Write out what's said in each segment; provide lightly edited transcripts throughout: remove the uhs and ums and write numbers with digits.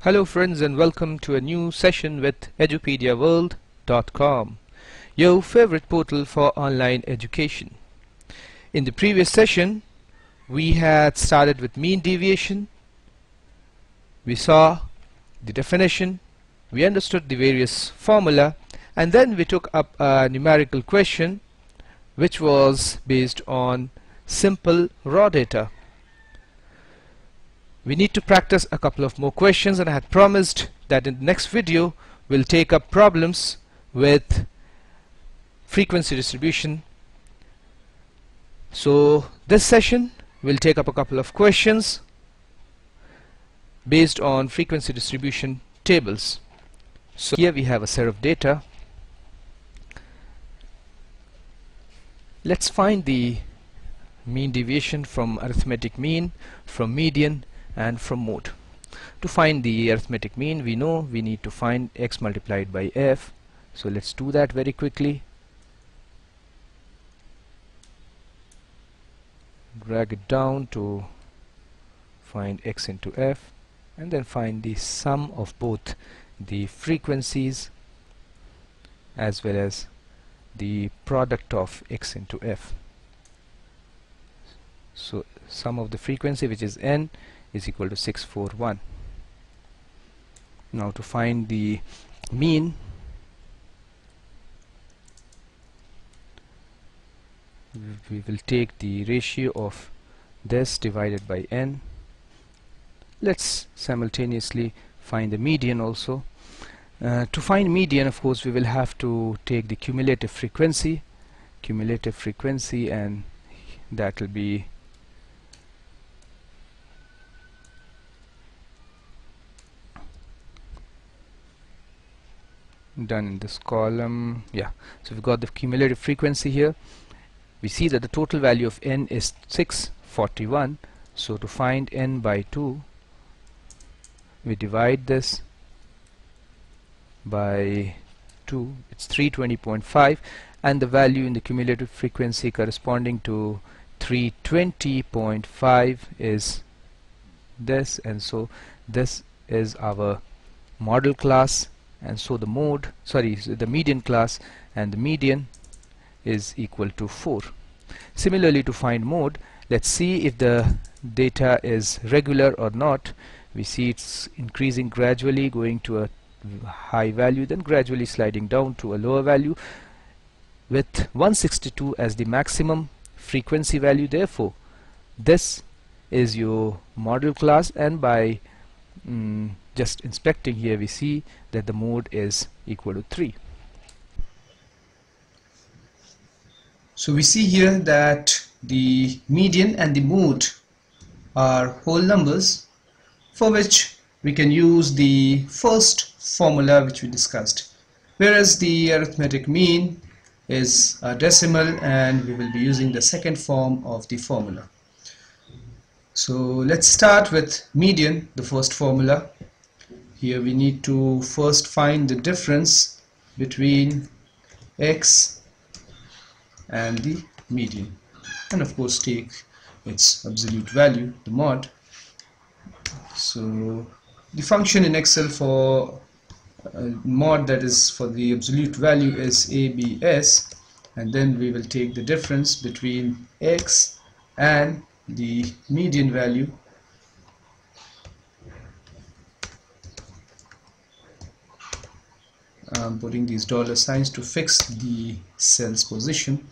Hello friends, and welcome to a new session with edupediaworld.com, your favorite portal for online education. In the previous session we had started with mean deviation. We saw the definition, we understood the various formula, and then we took up a numerical question which was based on simple raw data. We need to practice a couple of more questions, and I had promised that in the next video we'll take up problems with frequency distribution. So this session we'll take up a couple of questions based on frequency distribution tables. So here we have a set of data. Let's find the mean deviation from arithmetic mean, from median, and from mode. To find the arithmetic mean, we know we need to find x multiplied by f. So let's do that very quickly. Drag it down to find x into f, and then find the sum of both the frequencies as well as the product of x into f. So sum of the frequency, which is n, is equal to 641. Now to find the mean, we will take the ratio of this divided by n. Let's simultaneously find the median also. To find median, of course, we will have to take the cumulative frequency, and that will be done in this column. Yeah, so we've got the cumulative frequency here. We see that the total value of n is 641. So to find n by 2, we divide this by 2, it's 320.5, and the value in the cumulative frequency corresponding to 320.5 is this, and so this is our model class, and so the the median class, and the median is equal to 4. Similarly, to find mode, let's see if the data is regular or not. We see it's increasing gradually, going to a high value, then gradually sliding down to a lower value with 162 as the maximum frequency value. Therefore this is your model class, and by just inspecting here, we see that the mode is equal to 3. So we see here that the median and the mode are whole numbers, for which we can use the first formula which we discussed, whereas the arithmetic mean is a decimal, and we will be using the second form of the formula. So let's start with median, the first formula. Here we need to first find the difference between x and the median, and of course take its absolute value, the mod. So the function in Excel for mod, that is for the absolute value, is abs, and then we will take the difference between x and the median value. I'm putting these dollar signs to fix the cell's position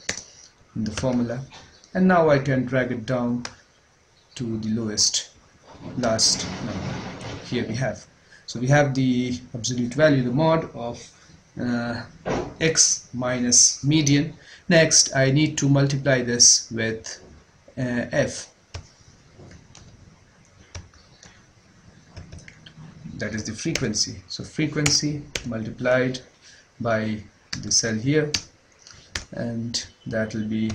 in the formula, and now I can drag it down to the last number. Here we have, so we have the absolute value, the mod of x minus median. Next I need to multiply this with f, that is the frequency. So frequency multiplied by the cell here, and that will be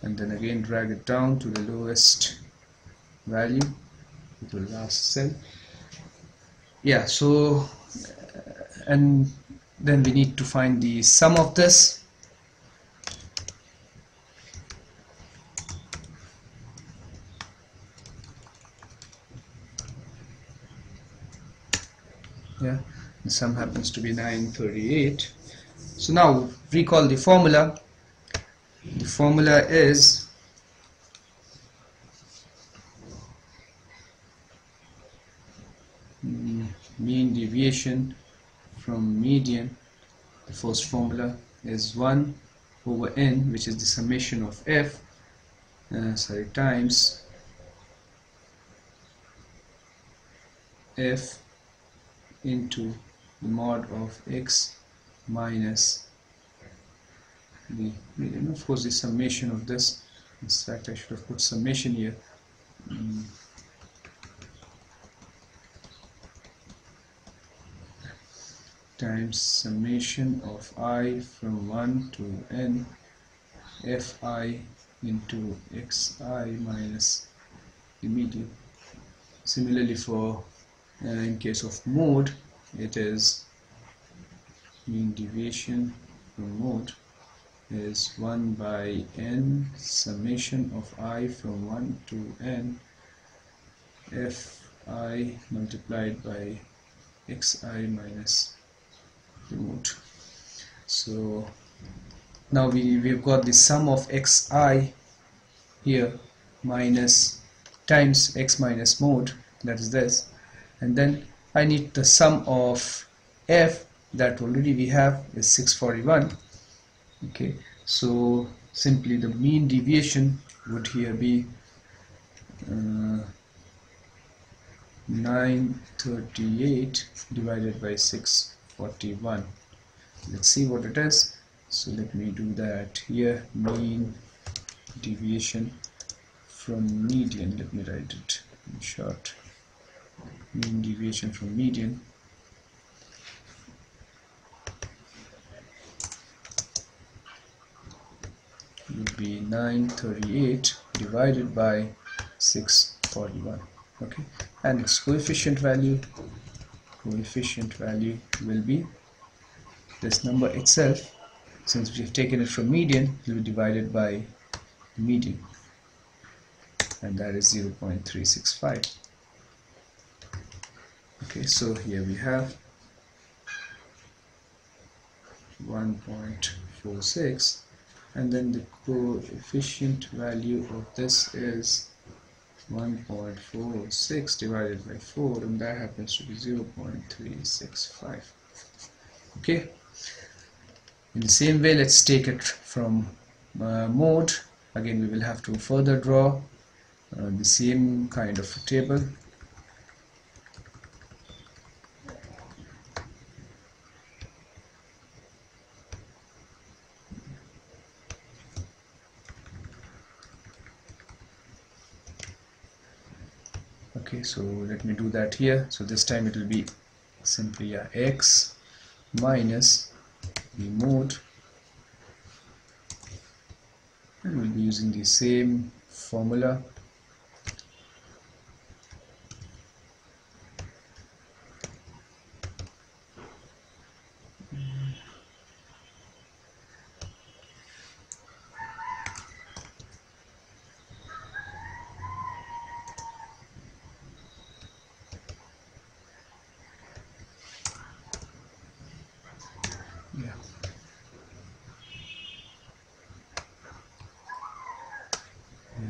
and then again drag it down to the lowest value, to the last cell. So and then we need to find the sum of this. Yeah, the sum happens to be 938. So now recall the formula. The formula is mean deviation from median. The first formula is 1 over n, which is the summation of f, times f into the mod of x minus the median. Of course, the summation of this, in fact I should have put summation here, times summation of I from 1 to n fi into xi minus the median. Similarly, for in case of mode, it is mean deviation from mode is 1 by n summation of I from 1 to n fi multiplied by xi minus the mode. So now we've got the sum of xi here minus times x minus mode, that is this, and then I need the sum of f that already we have is 641. Okay, so simply the mean deviation would here be 938 divided by 641. Let's see what it is. So let me do that here. Mean deviation from median, let me write it in short. Mean deviation from median would be 938 divided by 641. Okay, and its coefficient value will be this number itself. Since we've taken it from median, it will be divided by the median, and that is 0.365. Okay, so here we have 1.46, and then the coefficient value of this is 1.46 divided by 4, and that happens to be 0.365. Okay, in the same way, let's take it from mode. Again, we will have to further draw the same kind of a table. Okay, so let me do that here. So this time it will be simply x minus the mode, and we'll be using the same formula. Yeah.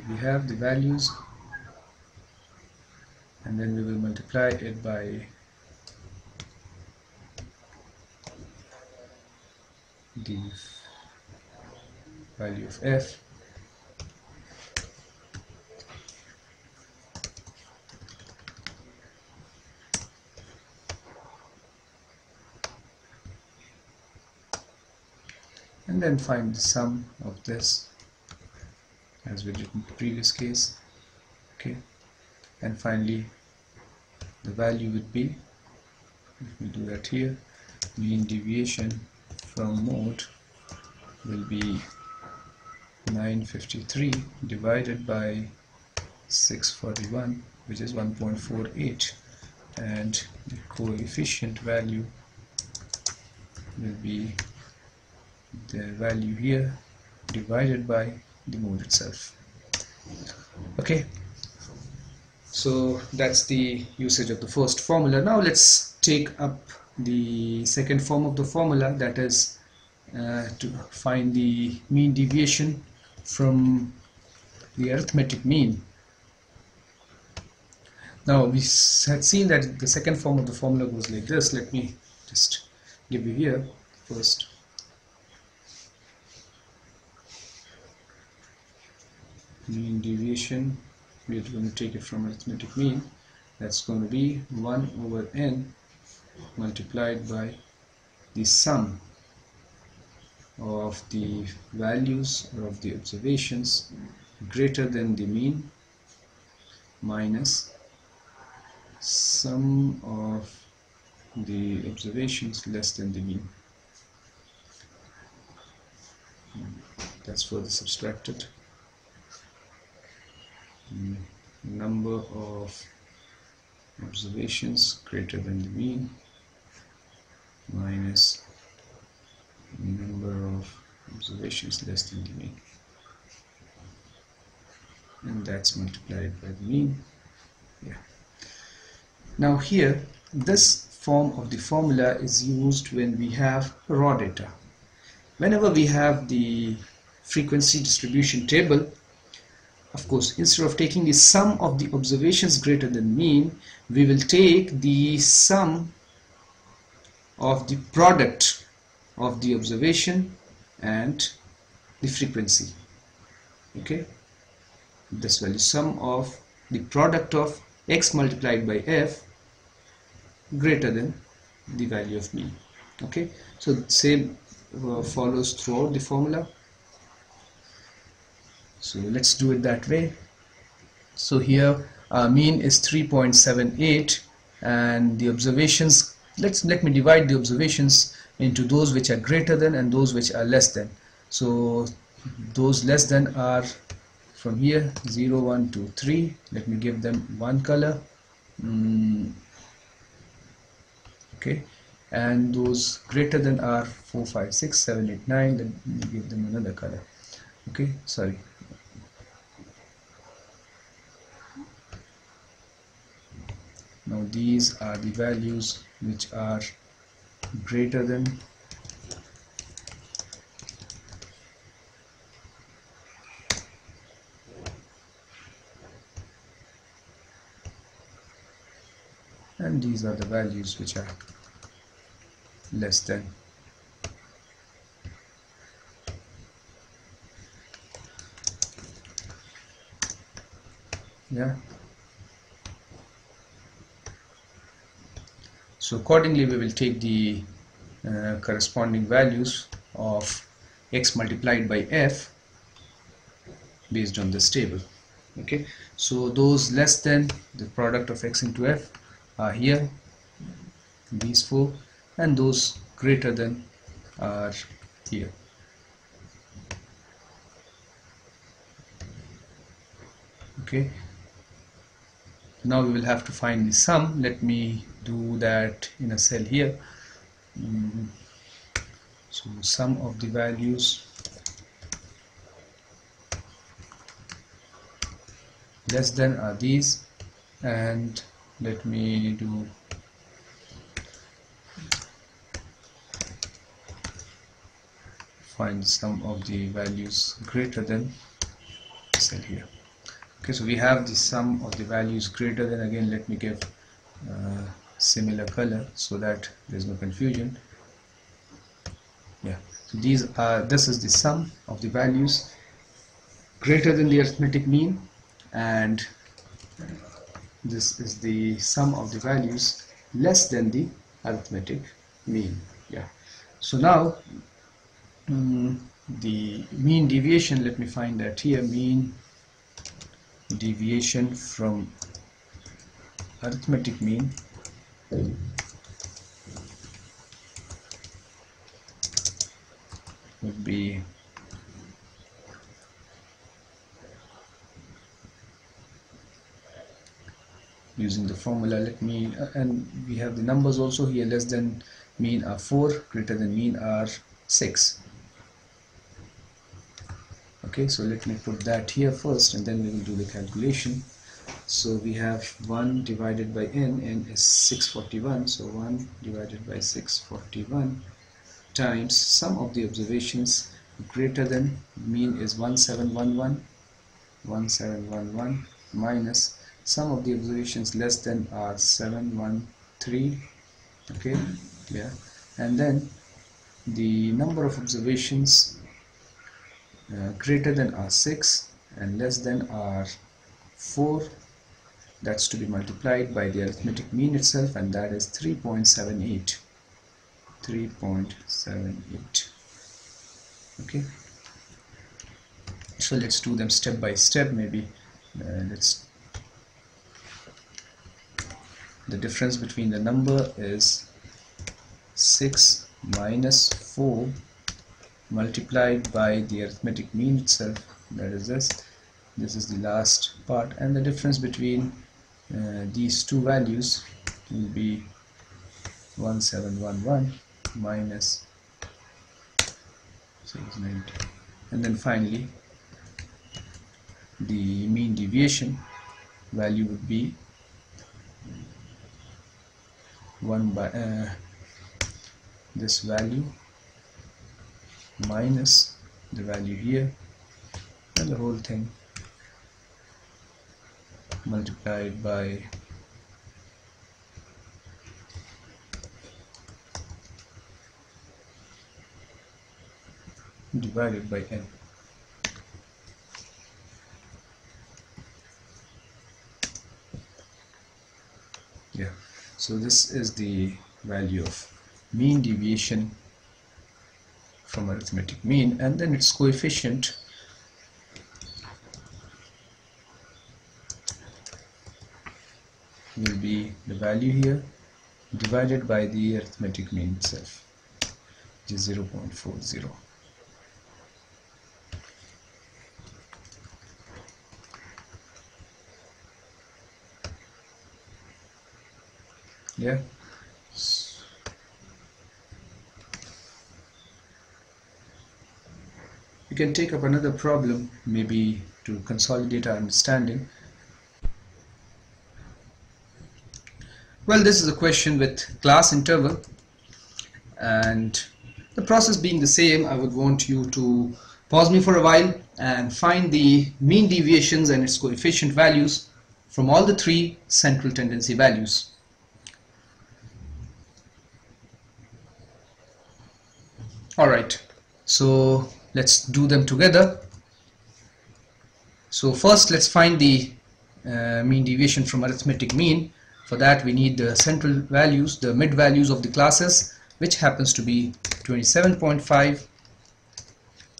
We have the values, and then we will multiply it by the value of f, and then find the sum of this as we did in the previous case. Okay, and finally the value would be, if we do that here, mean deviation from mode will be 953 divided by 641, which is 1.48, and the coefficient value will be the value here divided by the mode itself. Okay, so that's the usage of the first formula. Now let's take up the second form of the formula, that is to find the mean deviation from the arithmetic mean. Now we had seen that the second form of the formula goes like this. Let me just give you here first. Mean deviation, we are going to take it from arithmetic mean. That's going to be 1 over n multiplied by the sum of the values or of the observations greater than the mean minus sum of the observations less than the mean. That's further subtracted. Number of observations greater than the mean minus number of observations less than the mean, and that's multiplied by the mean. Yeah. Now here, this form of the formula is used when we have raw data. Whenever we have the frequency distribution table, of course, instead of taking the sum of the observations greater than mean, we will take the sum of the product of the observation and the frequency. Okay, this value, sum of the product of x multiplied by f greater than the value of mean. Okay, so same follows throughout the formula. So let's do it that way. So here our mean is 3.78 and the observations, let me divide the observations into those which are greater than and those which are less than. So those less than are from here 0, 1, 2, 3. Let me give them one color. Okay, and those greater than are 4, 5, 6, 7, 8, 9. Let me give them another color. Okay, sorry. Now these are the values which are greater than and these are the values which are less than. Yeah. So accordingly we will take the corresponding values of x multiplied by f based on this table. Okay, so those less than the product of x into f are here, these four, and those greater than are here. Okay, now we will have to find the sum. Let me do that in a cell here. So sum of the values less than are these, and let me do find the sum of the values greater than cell here. Okay, so we have the sum of the values greater than. Again, let me give similar color so that there's no confusion. Yeah, so this is the sum of the values greater than the arithmetic mean, and this is the sum of the values less than the arithmetic mean. Yeah, so now the mean deviation, let me find that here. Mean deviation from arithmetic mean would be using the formula. Let me and we have the numbers also here. Less than mean are 4, greater than mean are 6. Okay, so let me put that here first and then we will do the calculation. So we have 1 divided by n is 641, so 1 divided by 641 times sum of the observations greater than mean is 1711 minus sum of the observations less than are 713. Okay, yeah, and then the number of observations greater than are 6 and less than are 4, that's to be multiplied by the arithmetic mean itself, and that is 3.78. Okay, so let's do them step by step. Maybe the difference between the number is 6 minus 4 multiplied by the arithmetic mean itself, that is this is the last part, and the difference between these two values will be 1711 minus 690, and then finally the mean deviation value would be 1 by this value minus the value here, and the whole thing multiplied by divided by n. Yeah, so this is the value of mean deviation from arithmetic mean, and then its coefficient will be the value here divided by the arithmetic mean itself, which is 0.40. Yeah, you can take up another problem maybe to consolidate our understanding. Well, this is a question with class interval, and the process being the same, I would want you to pause me for a while and find the mean deviations and its coefficient values from all the three central tendency values. Alright, so let's do them together. So first let's find the mean deviation from arithmetic mean. For that we need the central values, the mid values of the classes, which happens to be 27.5,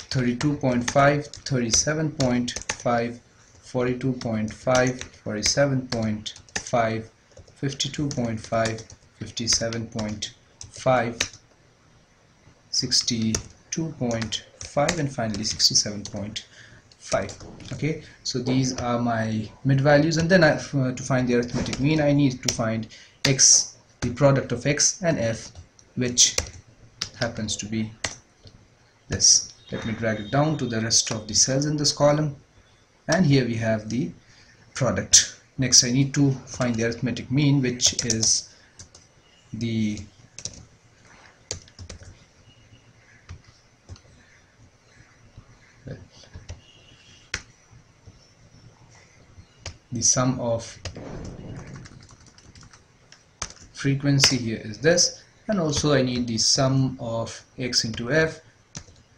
32.5, 37.5, 42.5, 47.5, 52.5, 57.5, 62.5, and finally 67.5. Okay, so these are my mid values, and then to find the arithmetic mean I need to find x, the product of x and f, which happens to be this. Let me drag it down to the rest of the cells in this column, and here we have the product. Next I need to find the arithmetic mean, which is the sum of frequency here is this, and also I need the sum of x into f,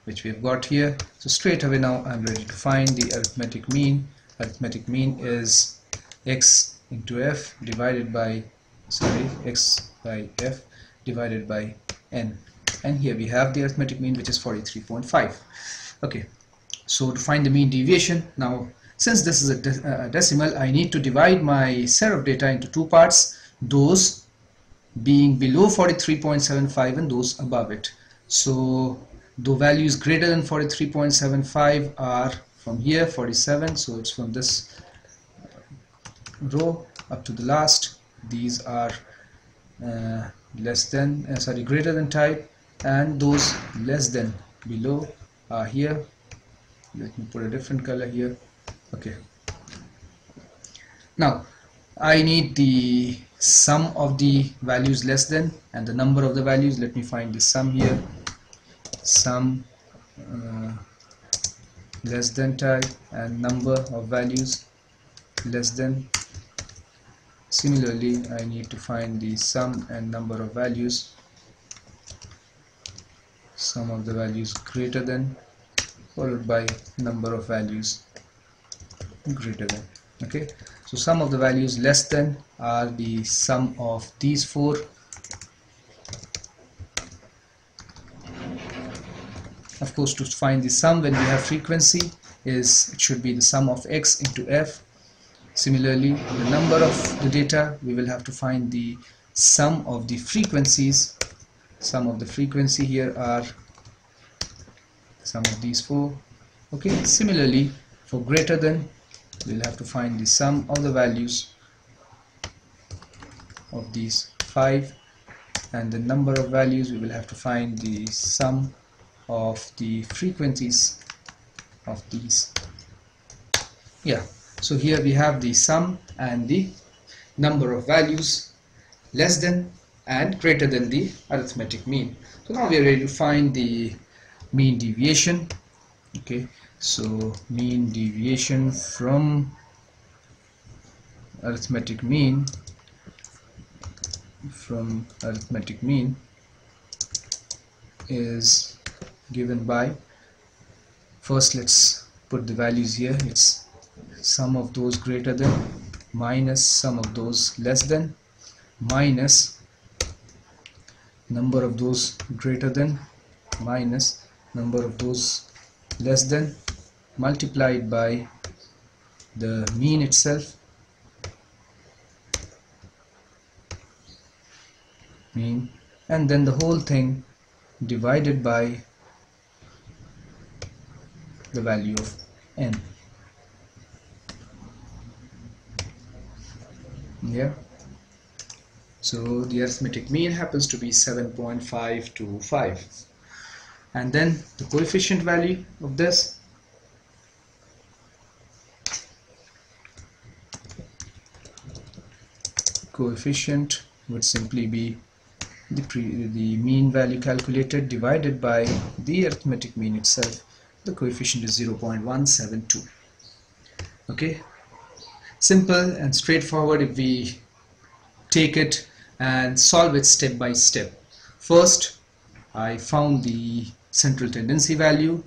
which we have got here. So straight away now I'm ready to find the arithmetic mean. Arithmetic mean is x into f divided by x by f divided by n, and here we have the arithmetic mean, which is 43.5. Okay, so to find the mean deviation, now since this is a decimal, I need to divide my set of data into two parts, those being below 43.75 and those above it. So the values greater than 43.75 are from here 47, so it's from this row up to the last. These are greater than type, and those less than below are here. Let me put a different color here. Okay, Now I need the sum of the values less than and the number of the values. Let me find the sum here. Sum less than type and number of values less than. Similarly, I need to find the sum and number of values. Sum of the values greater than followed by number of values greater than. Okay, so sum of the values less than are the sum of these four. Of course, to find the sum when we have frequency it should be the sum of x into f. Similarly, the number of the data, we will have to find the sum of the frequencies. Sum of the frequency here are sum of these four. Okay, similarly for greater than, we'll have to find the sum of the values of these 5, and the number of values, we will have to find the sum of the frequencies of these. Yeah, so here we have the sum and the number of values less than and greater than the arithmetic mean. So now we are ready to find the mean deviation. Okay, so mean deviation from arithmetic mean is given by, first let's put the values here. It's sum of those greater than minus sum of those less than minus number of those greater than minus number of those less than multiplied by the mean itself, mean, and then the whole thing divided by the value of n. Yeah, so the arithmetic mean happens to be 7.525, and then the coefficient value of this, coefficient would simply be the mean value calculated divided by the arithmetic mean itself. The coefficient is 0.172. Okay, simple and straightforward if we take it and solve it step by step. First, I found the central tendency value.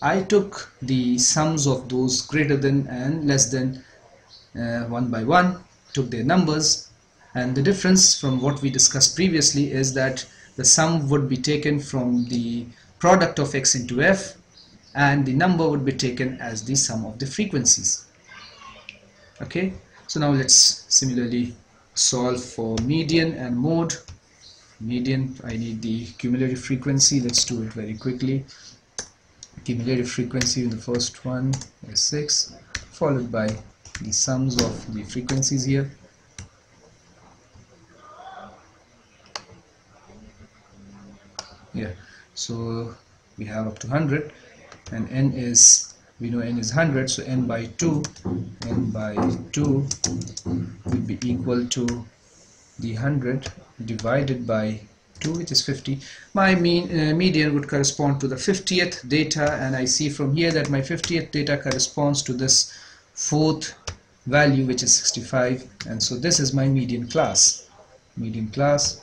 I took the sums of those greater than and less than one by one, took their numbers, and the difference from what we discussed previously is that the sum would be taken from the product of x into f, and the number would be taken as the sum of the frequencies. Okay, so now let's similarly solve for median and mode. Median, I need the cumulative frequency. Let's do it very quickly. Cumulative frequency in the first one is 6, followed by the sums of the frequencies here. Yeah, so we have up to 100, and n is, we know n is 100, so n by 2 will be equal to the 100 divided by 2, which is 50. My median would correspond to the 50th data, and I see from here that my 50th data corresponds to this fourth value, which is 65, and so this is my median class. Median class.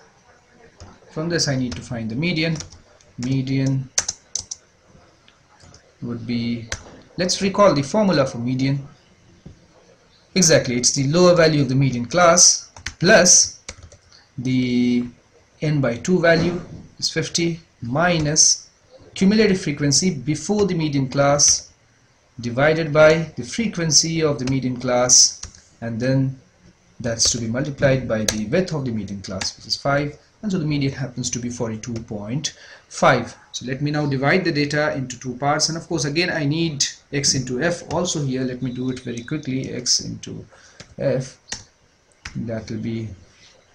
From this I need to find the median. Median would be, let's recall the formula for median. Exactly, it's the lower value of the median class plus the n by 2 value is 50 minus cumulative frequency before the median class divided by the frequency of the median class, and then that's to be multiplied by the width of the median class, which is 5, and so the median happens to be 42.5. So let me now divide the data into two parts, and of course again I need x into f also here. Let me do it very quickly. X into f, that will be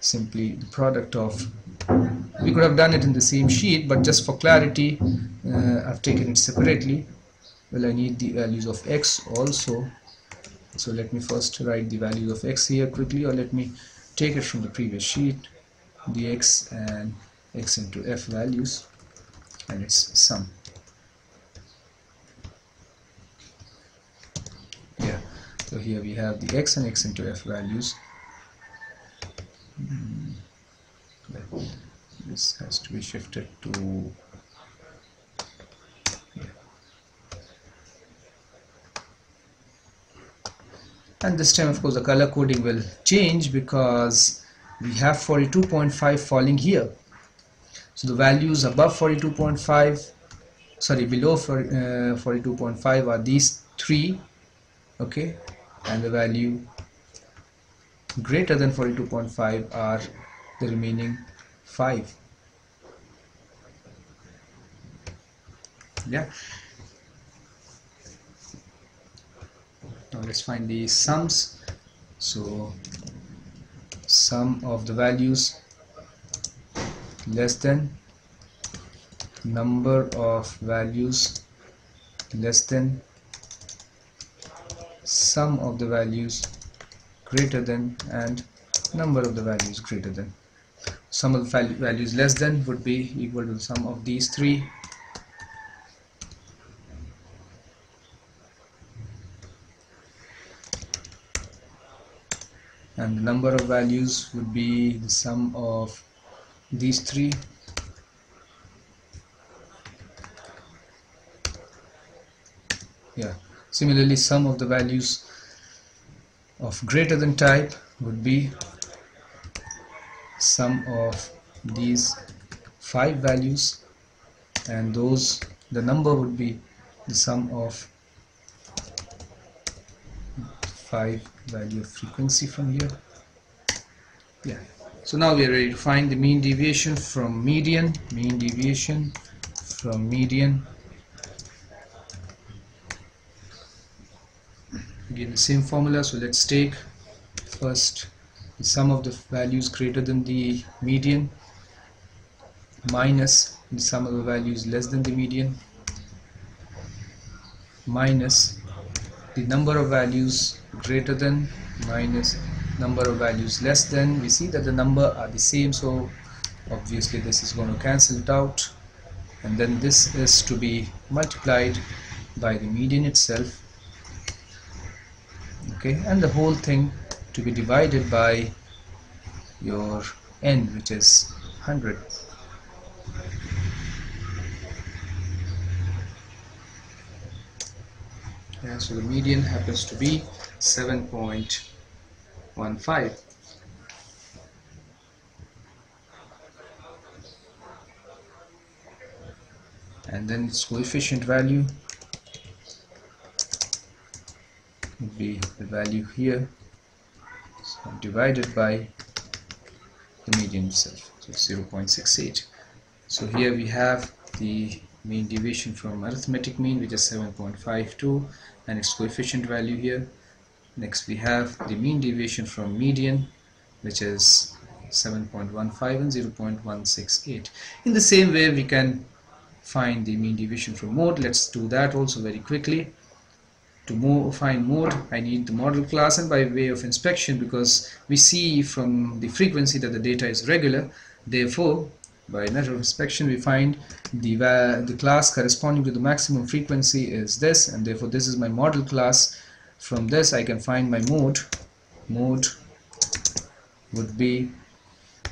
simply the product of, we could have done it in the same sheet, but just for clarity I've taken it separately. Well, I need the values of x also, So let me first write the value of x here quickly, or let me take it from the previous sheet, the x and x into f values, and its sum. Yeah, so here we have the x and x into f values. This has to be shifted to here. And this time of course the color coding will change because we have 42.5 falling here. So the values above 42.5, sorry, below 42.5 are these three, okay, and the value greater than 42.5 are the remaining 5. Yeah. Now let's find the sums. So sum of the values less than number of values less than sum of the values greater than and number of the values greater than. Sum of the values less than would be equal to the sum of these three, and the number of values would be the sum of these three, yeah. Similarly, sum of the values of greater than type would be sum of these 5 values, and the number would be the sum of 5 value of frequency from here. Yeah. So now we are ready to find the mean deviation from median. Mean deviation from median. Again the same formula. So let's take first the sum of the values greater than the median minus the sum of the values less than the median minus the number of values greater than minus number of values less than. We see that the number are the same, so obviously this is going to cancel it out, and then this is to be multiplied by the median itself, okay, and the whole thing to be divided by your n, which is 100. Yeah, so the median happens to be 7.15. And then its coefficient value would be the value here, so divided by the median itself, so 0.68. So here we have the mean deviation from arithmetic mean, which is 7.52, and its coefficient value here. Next we have the mean deviation from median, which is 7.15 and 0.168. In the same way we can find the mean deviation from mode. Let's do that also very quickly. To find mode, I need the model class, and by way of inspection, because we see from the frequency that the data is regular, therefore by matter of inspection we find the class corresponding to the maximum frequency is this, and therefore this is my model class. From this I can find my mode. Mode would be,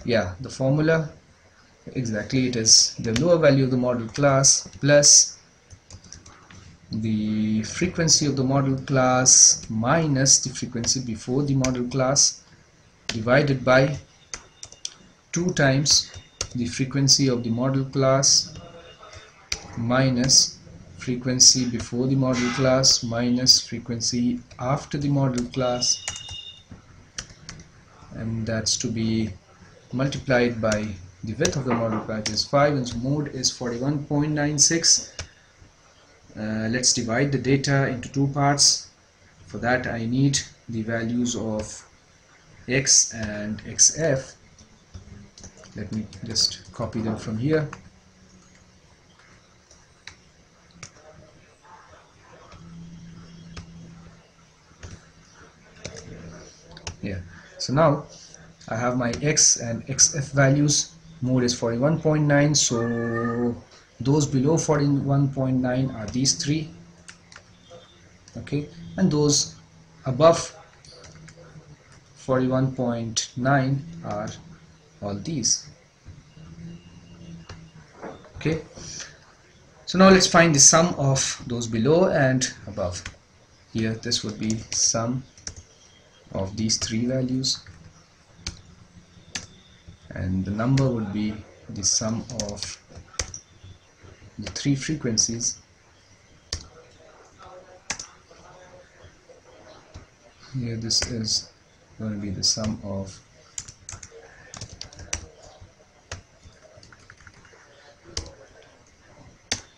yeah, the formula exactly, it is the lower value of the model class plus the frequency of the model class minus the frequency before the model class divided by 2 times the frequency of the model class minus frequency before the model class minus frequency after the model class, and that's to be multiplied by the width of the model class, which is 5, and so mode is 41.96. Let's divide the data into 2 parts. For that I need the values of x and xf. Let me just copy them from here. here. So now I have my x and xf values. Mode is 41.9, so those below 41.9 are these three, okay, and those above 41.9 are all these, okay. So now let's find the sum of those below and above. Here this would be sum of these three values, and the number would be the sum of the three frequencies. Here this is going to be the sum of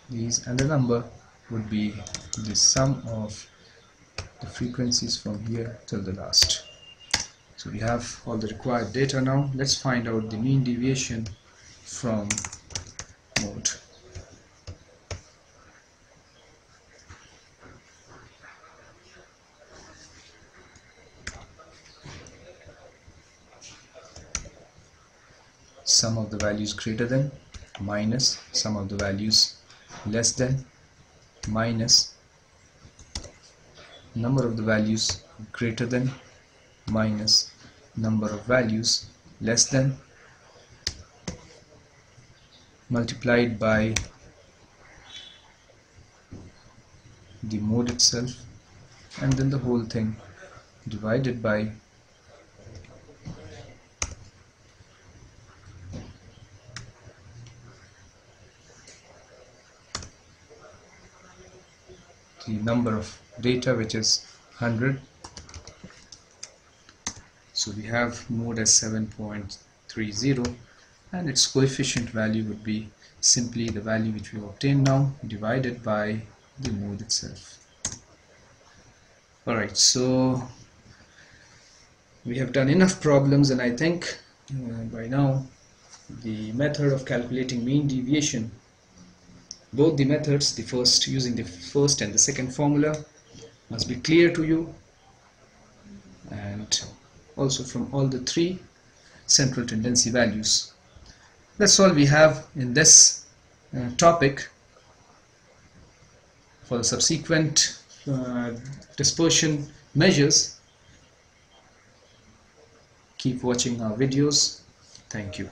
these, and the number would be the sum of the frequencies from here till the last. So we have all the required data now. Let's find out the mean deviation from mode. Sum of the values greater than minus sum of the values less than minus number of the values greater than minus number of values less than, multiplied by the mode itself, and then the whole thing divided by the number of data, which is 100. So we have mode as 7.30, and its coefficient value would be simply the value which we obtained now divided by the mode itself. Alright, so we have done enough problems, and I think by now the method of calculating mean deviation, both the methods, the first using the first and the second formula, must be clear to you, and also from all the three central tendency values. That's all we have in this topic. For the subsequent dispersion measures, keep watching our videos. Thank you.